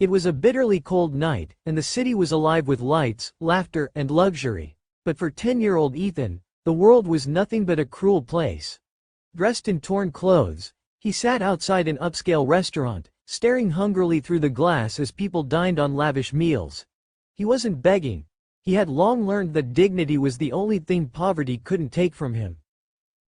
It was a bitterly cold night, and the city was alive with lights, laughter, and luxury. But for 10-year-old Ethan, the world was nothing but a cruel place. Dressed in torn clothes, he sat outside an upscale restaurant, staring hungrily through the glass as people dined on lavish meals. He wasn't begging. He had long learned that dignity was the only thing poverty couldn't take from him.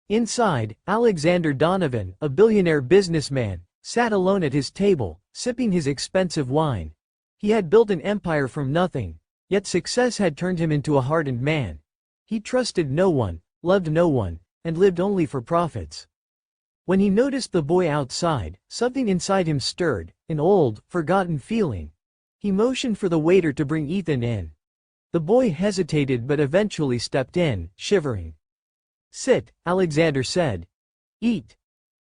Inside, Alexander Donovan, a billionaire businessman, sat alone at his table, sipping his expensive wine. He had built an empire from nothing, yet success had turned him into a hardened man. He trusted no one, loved no one, and lived only for profits. When he noticed the boy outside, something inside him stirred, an old, forgotten feeling. He motioned for the waiter to bring Ethan in. The boy hesitated but eventually stepped in, shivering. "Sit," Alexander said. "Eat."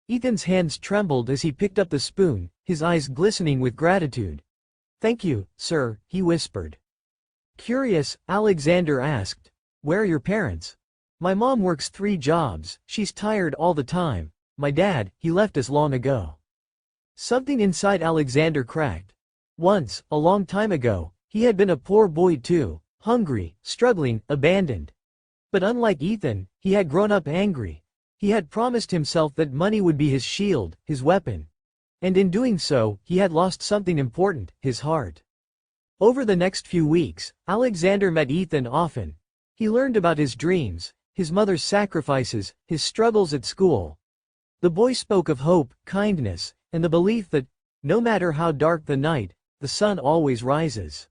Ethan's hands trembled as he picked up the spoon, his eyes glistening with gratitude. "Thank you, sir," he whispered. Curious, Alexander asked, "Where are your parents?" "My mom works 3 jobs, she's tired all the time. My dad, he left us long ago." Something inside Alexander cracked. Once, a long time ago, he had been a poor boy too, hungry, struggling, abandoned. But unlike Ethan, he had grown up angry. He had promised himself that money would be his shield, his weapon. And in doing so, he had lost something important, his heart. Over the next few weeks, Alexander met Ethan often. He learned about his dreams, his mother's sacrifices, his struggles at school. The boy spoke of hope, kindness, and the belief that, no matter how dark the night, the sun always rises.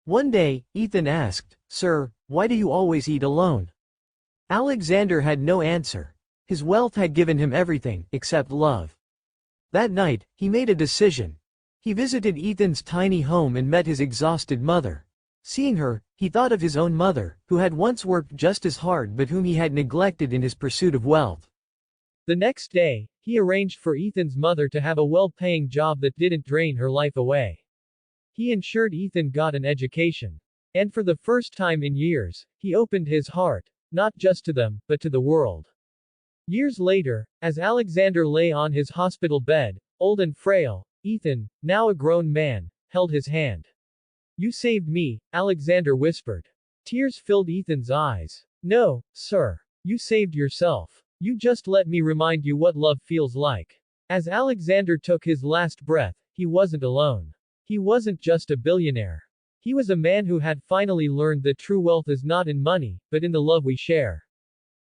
One day, Ethan asked, "Sir, why do you always eat alone?" Alexander had no answer. His wealth had given him everything, except love. That night, he made a decision. He visited Ethan's tiny home and met his exhausted mother. Seeing her, he thought of his own mother, who had once worked just as hard but whom he had neglected in his pursuit of wealth. The next day, he arranged for Ethan's mother to have a well-paying job that didn't drain her life away. He ensured Ethan got an education. And for the first time in years, he opened his heart, not just to them, but to the world. Years later, as Alexander lay on his hospital bed, old and frail, Ethan, now a grown man, held his hand. "You saved me," Alexander whispered. Tears filled Ethan's eyes. "No, sir. You saved yourself. You just let me remind you what love feels like." As Alexander took his last breath, he wasn't alone. He wasn't just a billionaire. He was a man who had finally learned that true wealth is not in money, but in the love we share.